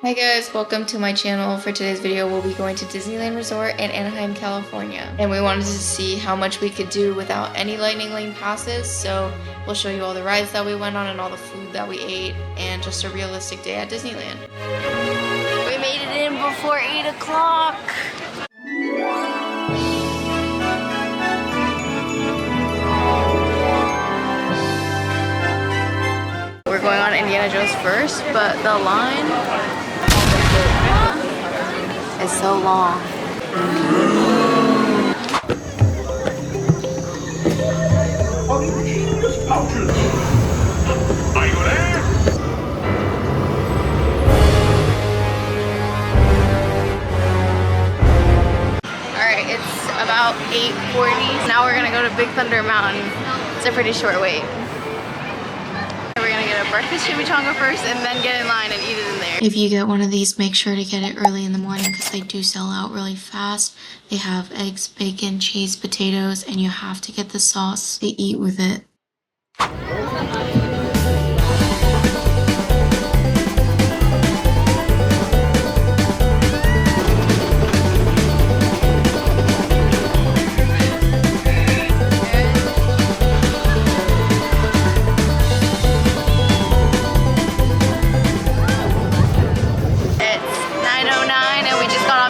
Hi guys, welcome to my channel. For today's video, we'll be going to Disneyland Resort in Anaheim, California. And we wanted to see how much we could do without any lightning lane passes. So we'll show you all the rides that we went on and all the food that we ate and just a realistic day at Disneyland. We made it in before 8 o'clock. We're going on Indiana Jones first, but the line is so long. Are you there? Alright, it's about 8:40. Now we're gonna go to Big Thunder Mountain. It's a pretty short wait. We're gonna get a breakfast chimichanga first and then get in line and eat it in there. If you get one of these, make sure to get it early in the morning because they do sell out really fast. They have eggs, bacon, cheese, potatoes, and you have to get the sauce to eat with it.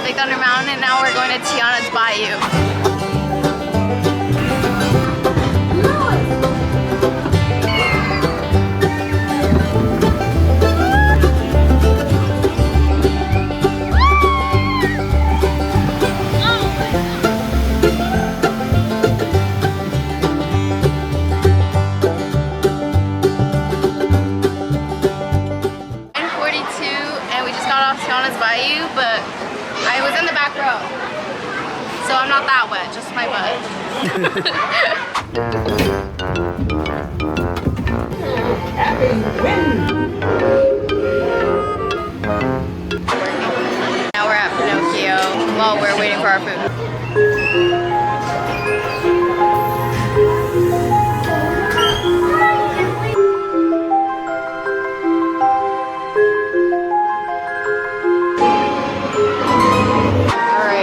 Big Thunder Mountain, and now we're going to Tiana's Bayou. And we just got off Tiana's Bayou, but I was in the back row, so I'm not that wet, just my butt. Now we're at Pinocchio while we're waiting for our food.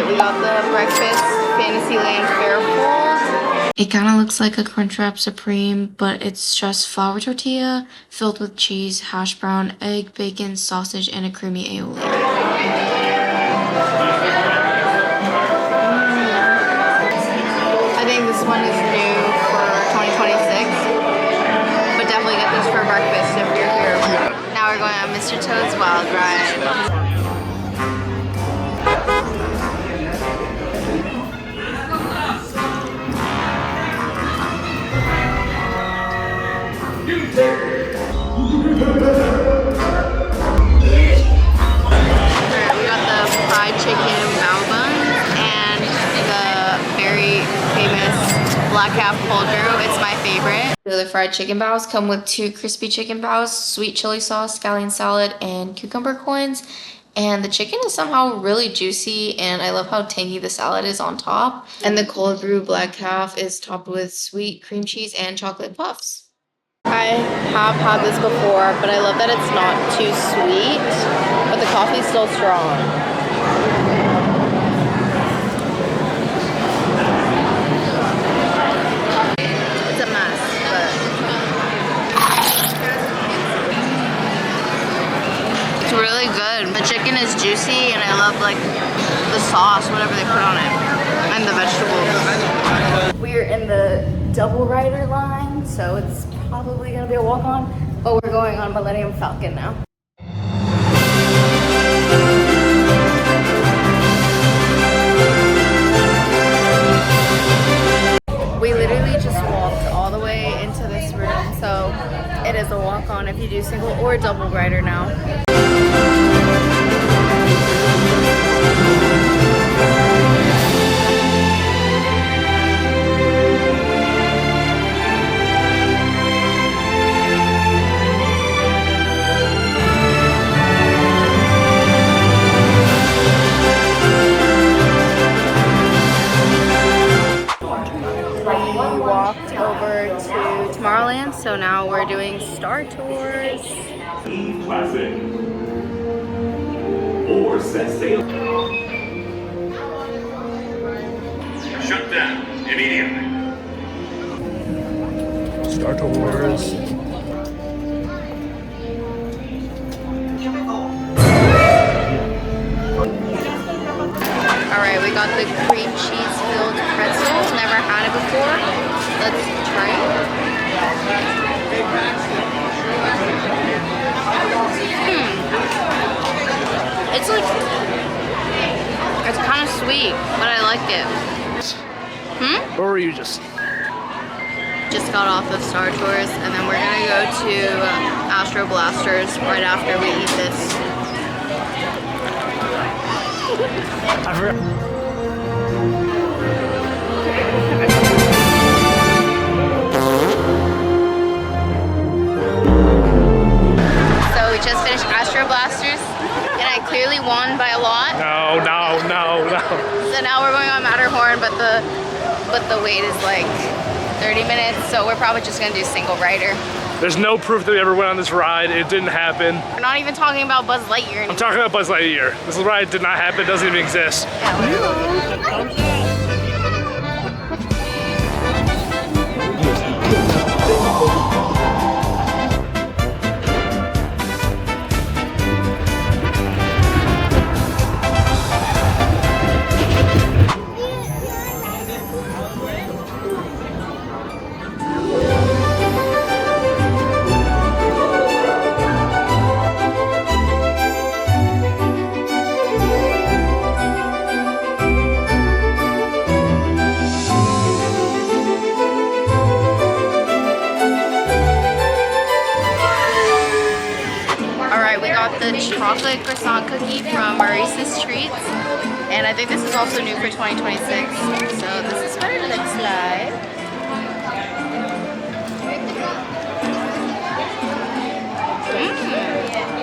We got the breakfast Fantasyland Fair Bowls. It kind of looks like a Crunchwrap Supreme, but it's just flour tortilla filled with cheese, hash brown, egg, bacon, sausage, and a creamy aioli. I think this one is new for 2026, but definitely get this for breakfast if you're here. Now we're going on Mr. Toad's Wild Ride. We got the fried chicken bao buns and the very famous black calf cold brew. It's my favorite. The fried chicken baos come with 2 crispy chicken baos, sweet chili sauce, scallion salad, and cucumber coins. And the chicken is somehow really juicy, and I love how tangy the salad is on top. And the cold brew black calf is topped with sweet cream cheese and chocolate puffs. I have had this before, but I love that it's not too sweet, but the coffee's still strong. It's a mess, but it's really good. The chicken is juicy, and I love like the sauce, whatever they put on it, and the vegetables. We're in the double rider line, so it's probably gonna be a walk-on, but we're going on Millennium Falcon now. We literally just walked all the way into this room, so it is a walk-on if you do single or double rider now. walked over to Tomorrowland, so now we're doing Star Tours. Classic. or set sail. Shut down immediately. Star Wars. Alright, we got the cream cheese filled pretzel. Never had it before. Let's try it. It's like, it's kind of sweet, but I like it. Or were you just? Just got off of Star Tours, and then we're gonna go to Astro Blasters right after we eat this. I forgot. So we just finished Astro Blasters, and I clearly won by a lot. No. So now we're going on Matterhorn, but the wait is like 30 minutes, so we're probably just gonna do single rider. There's no proof that we ever went on this ride. It didn't happen. We're not even talking about Buzz Lightyear anymore. I'm talking about Buzz Lightyear. This ride did not happen. Doesn't even exist. The chocolate croissant cookie from Maurice's Treats, and I think this is also new for 2026. So this is what it looks like.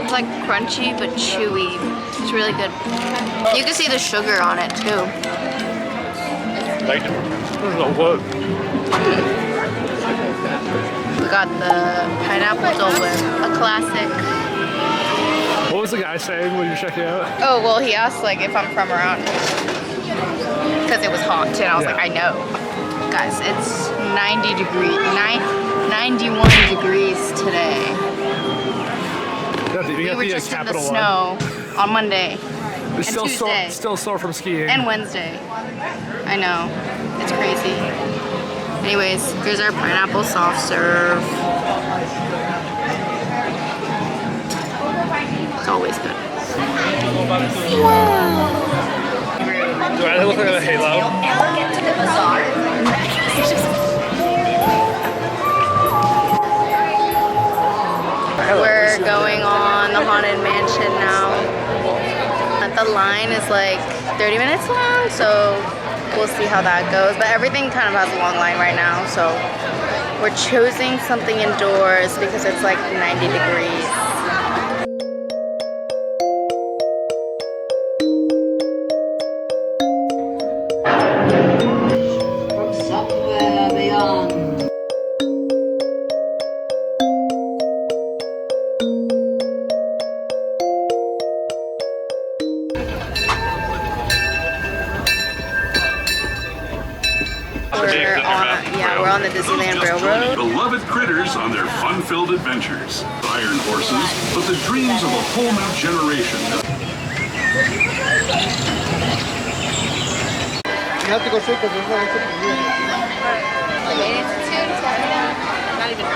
It's like crunchy but chewy. It's really good. You can see the sugar on it too. Like, I don't know what. We got the pineapple Dole Whip, a classic. What was the guy saying when you were checking out? Oh, well, he asked like if I'm from around because it was hot, and I was like, I know. Guys, it's 91 degrees today. We were just in the snow on Monday and Tuesday. Still sore from skiing. And Wednesday. I know. It's crazy. Anyways, here's our pineapple soft serve. It's always good. Do I look like a halo? I'll get to the bazaar. We're going on the Haunted Mansion now. The line is like 30 minutes long, so we'll see how that goes. But everything kind of has a long line right now, so we're choosing something indoors because it's like 90 degrees. We're on the Disneyland Railroad. Beloved critters on their fun-filled adventures. Iron horses, but the dreams of a whole new generation. The Main Institute? Not even.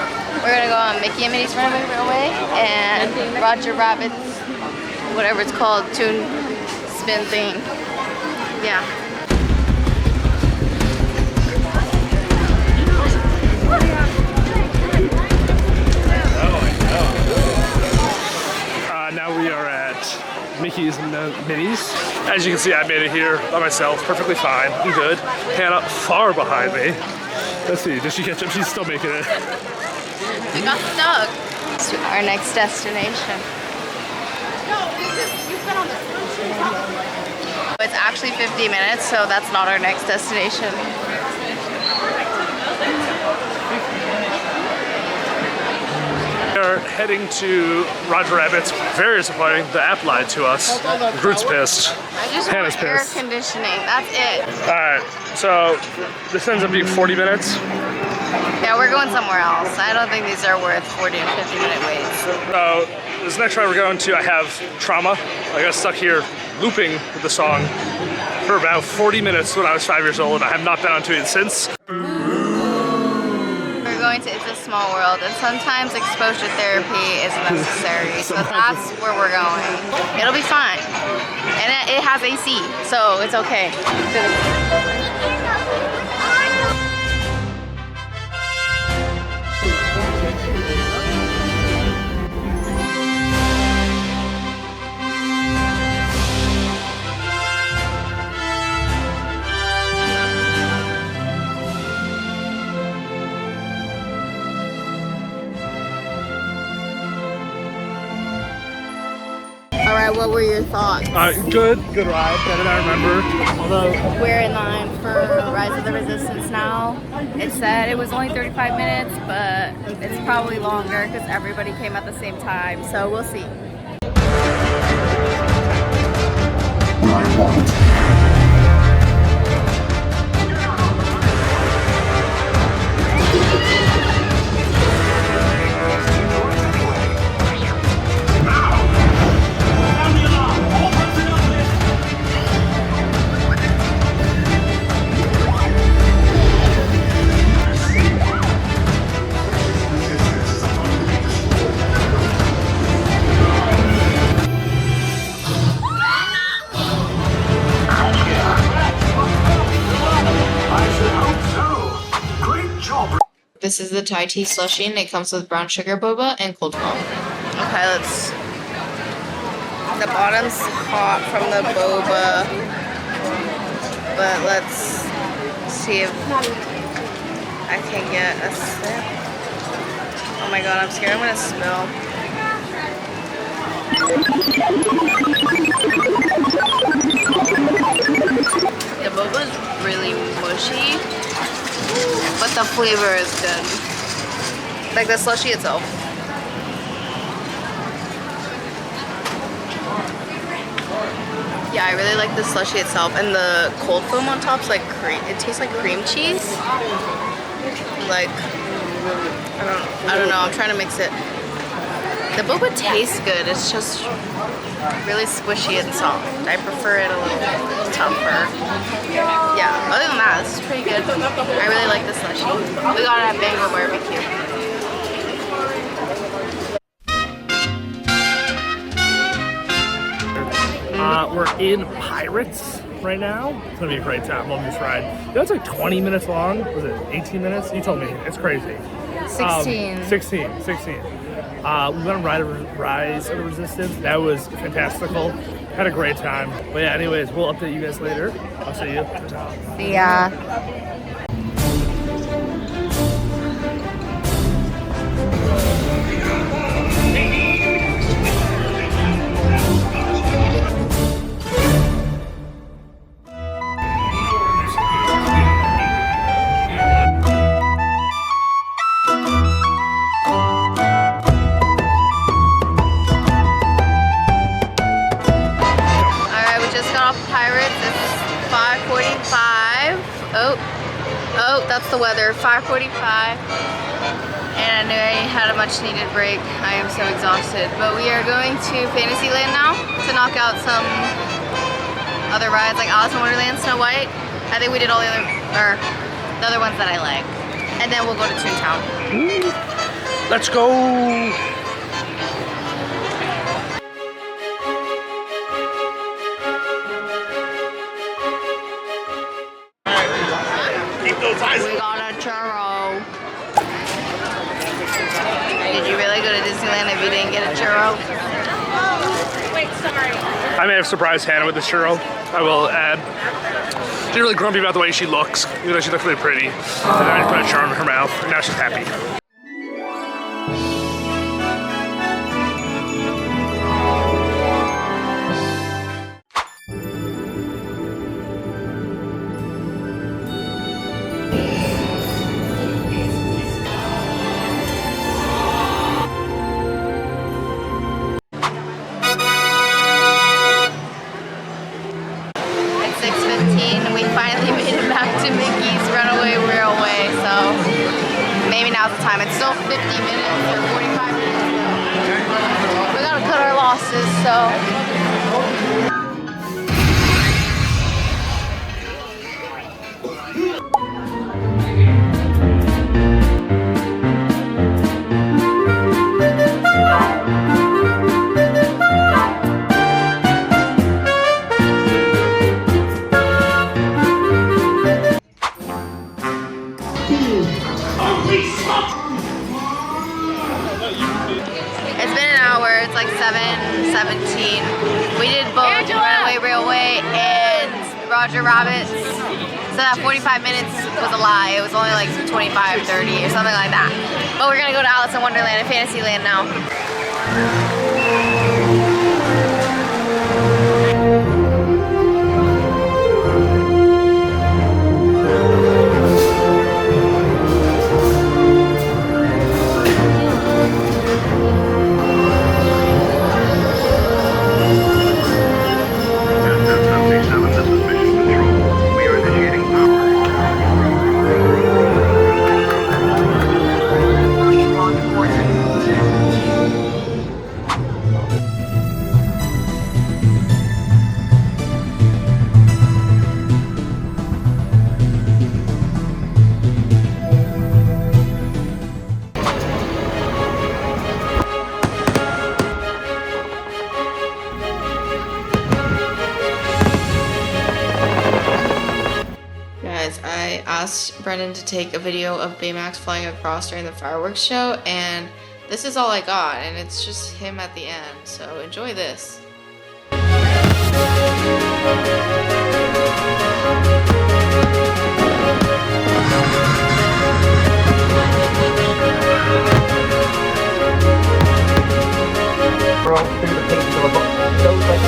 We're gonna go on Mickey and Minnie's Runaway Railway and Roger Rabbit's, whatever it's called, tune spin thing. Yeah. Now we are at Mickey's and Minnie's. As you can see, I made it here by myself, perfectly fine. I'm good. Hannah far behind me. Let's see, did she catch up? She's still making it. We got stuck. To our next destination. It's actually 50 minutes, so that's not our next destination. We are heading to Roger Rabbit's. Very disappointing. The app lied to us. Groot's pissed. I just Hannah's want air pissed. conditioning. That's it. Alright, so this ends up being 40 minutes. Yeah, we're going somewhere else. I don't think these are worth 40 and 50-minute waits. So this next ride we're going to, I have trauma. I got stuck here looping with the song for about 40 minutes when I was 5 years old, and I have not been onto it since. We're going to It's a Small World, and sometimes exposure therapy is necessary. So that's where we're going. It'll be fine. And it has AC, so it's okay. Alright, what were your thoughts? Good ride, better than I remember. Although We're in line for Rise of the Resistance now. It said it was only 35 minutes, but it's probably longer because everybody came at the same time, so we'll see. This is the Thai tea slushie, and it comes with brown sugar boba and cold foam. Okay, let's. The bottom's hot from the boba, but let's see if I can get a sip. Oh my god, I'm scared I'm gonna spill. The boba's really mushy, but the flavor is good. Like the slushie itself. Yeah, I really like the slushie itself, and the cold foam on top's like cream. It tastes like cream cheese. Like I don't know. I'm trying to mix it. The boba tastes good. It's just really squishy and soft. I prefer it a little tougher. Yeah. Other than that, this is pretty good. I really like the slushie. We got it at Bangor Barbecue. we're in Pirates right now. It's gonna be a great time. Love this ride. You know, it's like 20 minutes long. Was it 18 minutes? You told me. It's crazy. 16. 16. We went on Rise of the Resistance. That was fantastical. Had a great time. But yeah, anyways, we'll update you guys later. I'll see you. See ya. Oh, that's the weather, 5:45, and I knew I had a much needed break. I am so exhausted, but we are going to Fantasyland now to knock out some other rides like Alice in Wonderland, Snow White. I think we did all the other ones that I like, and then we'll go to Toontown. Let's go. We got a churro. Did you really go to Disneyland if you didn't get a churro? I may have surprised Hannah with the churro, I will add. She's really grumpy about the way she looks, even though she looks really pretty. And then I just put a churro in her mouth, and now she's happy. minutes or 45 minutes to go. We gotta cut our losses, so. It's been an hour, it's like 7:17. We did both Runaway Railway and Roger Rabbit's. So that 45 minutes was a lie. It was only like 25, 30 or something like that. But we're gonna go to Alice in Wonderland and Fantasyland now. I asked Brendan to take a video of Baymax flying across during the fireworks show, and this is all I got, and it's just him at the end, so enjoy this. Through the pages of a book, those like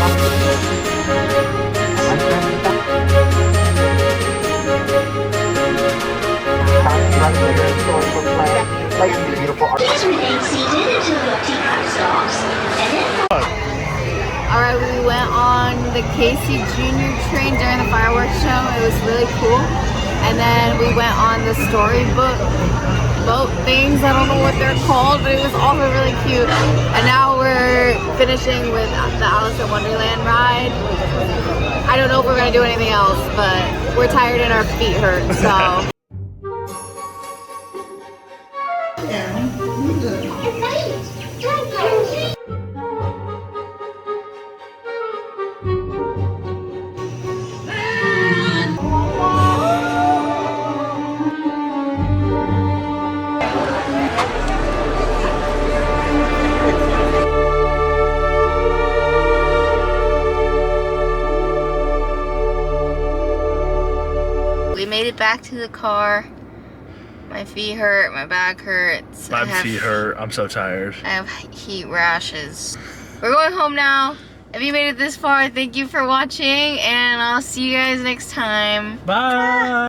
Alright, we went on the Casey Jr. train during the fireworks show. It was really cool. And then we went on the storybook boat things. I don't know what they're called, but it was also really cute. And now we're finishing with the Alice in Wonderland ride. I don't know if we're going to do anything else, but we're tired and our feet hurt, so. We made it back to the car. My feet hurt, my back hurts. My feet hurt, I'm so tired. I have heat rashes. We're going home now. If you made it this far, thank you for watching, and I'll see you guys next time. Bye!